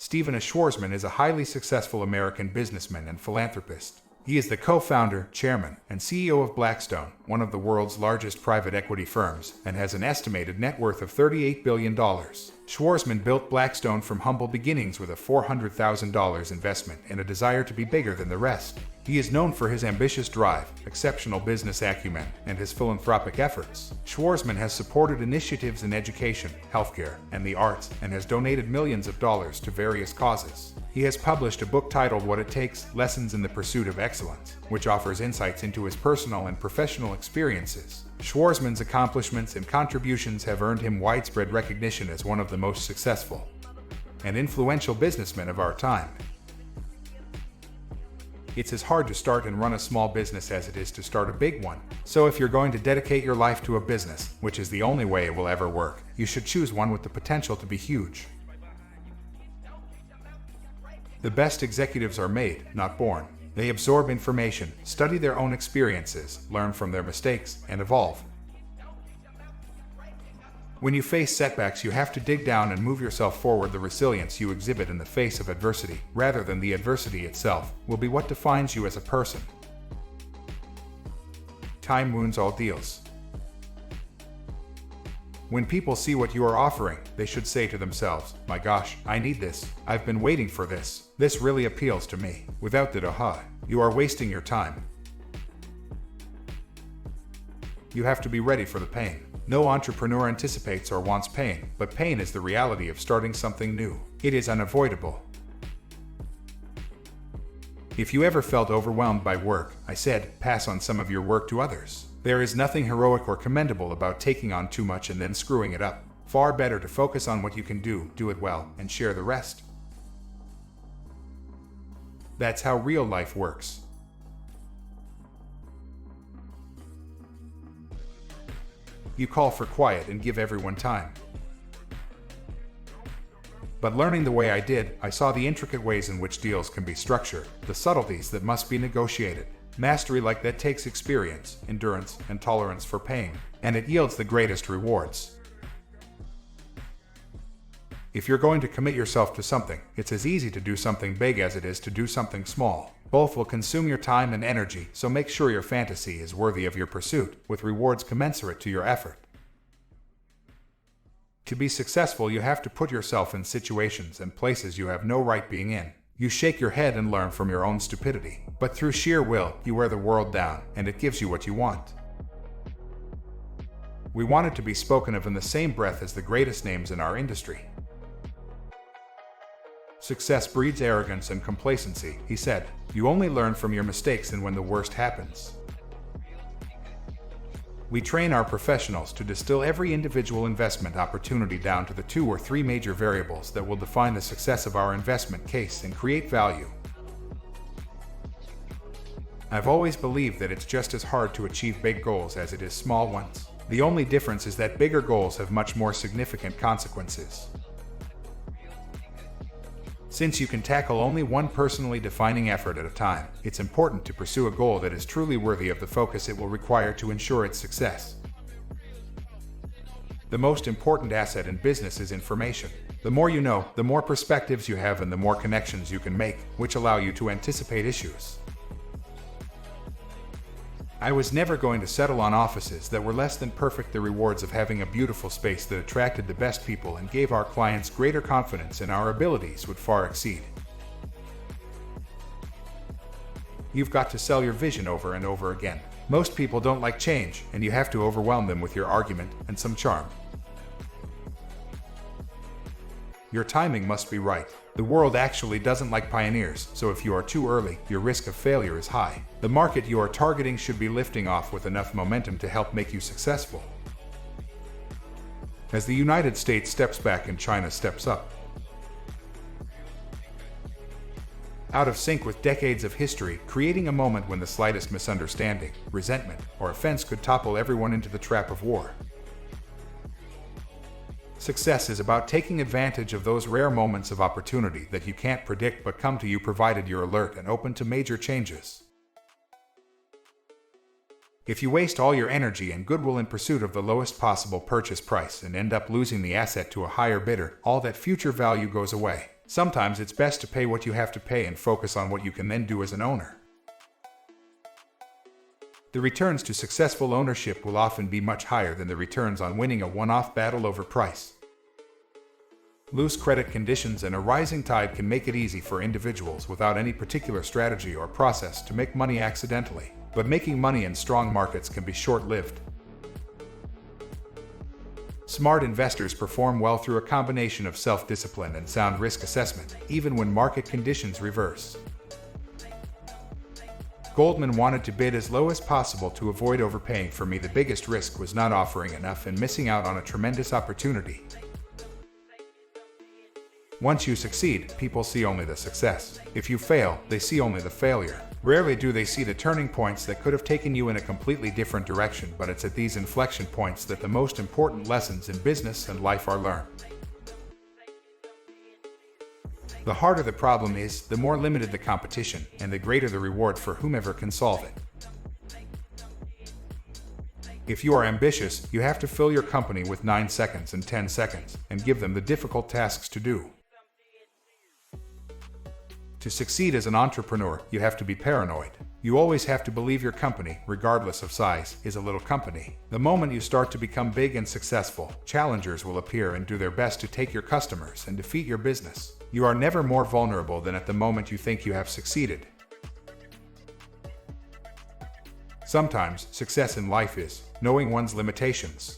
Stephen Schwarzman is a highly successful American businessman and philanthropist. He is the co-founder, chairman, and CEO of Blackstone, one of the world's largest private equity firms, and has an estimated net worth of $38 billion. Schwarzman built Blackstone from humble beginnings with a $400,000 investment and a desire to be bigger than the rest. He is known for his ambitious drive, exceptional business acumen, and his philanthropic efforts. Schwarzman has supported initiatives in education, healthcare, and the arts, and has donated millions of dollars to various causes. He has published a book titled What It Takes: Lessons in the Pursuit of Excellence, which offers insights into his personal and professional experiences. Schwarzman's accomplishments and contributions have earned him widespread recognition as one of the most successful and influential businessmen of our time. It's as hard to start and run a small business as it is to start a big one. So if you're going to dedicate your life to a business, which is the only way it will ever work, you should choose one with the potential to be huge. The best executives are made, not born. They absorb information, study their own experiences, learn from their mistakes, and evolve. When you face setbacks, you have to dig down and move yourself forward. The resilience you exhibit in the face of adversity, rather than the adversity itself, will be what defines you as a person. Time wounds all deals. When people see what you are offering, they should say to themselves, "My gosh, I need this. I've been waiting for this. This really appeals to me." Without that aha, you are wasting your time. You have to be ready for the pain. No entrepreneur anticipates or wants pain, but pain is the reality of starting something new. It is unavoidable. If you ever felt overwhelmed by work, I said, pass on some of your work to others. There is nothing heroic or commendable about taking on too much and then screwing it up. Far better to focus on what you can do it well, and share the rest. That's how real life works. You call for quiet and give everyone time. But learning the way I did, I saw the intricate ways in which deals can be structured, the subtleties that must be negotiated. Mastery like that takes experience, endurance, and tolerance for pain, and it yields the greatest rewards. If you're going to commit yourself to something, it's as easy to do something big as it is to do something small. Both will consume your time and energy, so make sure your fantasy is worthy of your pursuit, with rewards commensurate to your effort. To be successful, you have to put yourself in situations and places you have no right being in. You shake your head and learn from your own stupidity, but through sheer will, you wear the world down, and it gives you what you want. We want it to be spoken of in the same breath as the greatest names in our industry. Success breeds arrogance and complacency, he said. You only learn from your mistakes and when the worst happens. We train our professionals to distill every individual investment opportunity down to the 2 or 3 major variables that will define the success of our investment case and create value. I've always believed that it's just as hard to achieve big goals as it is small ones. The only difference is that bigger goals have much more significant consequences. Since you can tackle only one personally defining effort at a time, it's important to pursue a goal that is truly worthy of the focus it will require to ensure its success. The most important asset in business is information. The more you know, the more perspectives you have and the more connections you can make, which allow you to anticipate issues. I was never going to settle on offices that were less than perfect. The rewards of having a beautiful space that attracted the best people and gave our clients greater confidence in our abilities would far exceed. You've got to sell your vision over and over again. Most people don't like change, and you have to overwhelm them with your argument and some charm. Your timing must be right. The world actually doesn't like pioneers, so if you are too early, your risk of failure is high. The market you are targeting should be lifting off with enough momentum to help make you successful. As the United States steps back and China steps up. Out of sync with decades of history, creating a moment when the slightest misunderstanding, resentment, or offense could topple everyone into the trap of war. Success is about taking advantage of those rare moments of opportunity that you can't predict but come to you provided you're alert and open to major changes. If you waste all your energy and goodwill in pursuit of the lowest possible purchase price and end up losing the asset to a higher bidder, all that future value goes away. Sometimes it's best to pay what you have to pay and focus on what you can then do as an owner. The returns to successful ownership will often be much higher than the returns on winning a one-off battle over price. Loose credit conditions and a rising tide can make it easy for individuals without any particular strategy or process to make money accidentally, but making money in strong markets can be short-lived. Smart investors perform well through a combination of self-discipline and sound risk assessment, even when market conditions reverse. Goldman wanted to bid as low as possible to avoid overpaying. For me, the biggest risk was not offering enough and missing out on a tremendous opportunity. Once you succeed, people see only the success. If you fail, they see only the failure. Rarely do they see the turning points that could have taken you in a completely different direction, but it's at these inflection points that the most important lessons in business and life are learned. The harder the problem is, the more limited the competition, and the greater the reward for whomever can solve it. If you are ambitious, you have to fill your company with 9 seconds and 10 seconds, and give them the difficult tasks to do. To succeed as an entrepreneur, you have to be paranoid. You always have to believe your company, regardless of size, is a little company. The moment you start to become big and successful, challengers will appear and do their best to take your customers and defeat your business. You are never more vulnerable than at the moment you think you have succeeded. Sometimes, success in life is knowing one's limitations.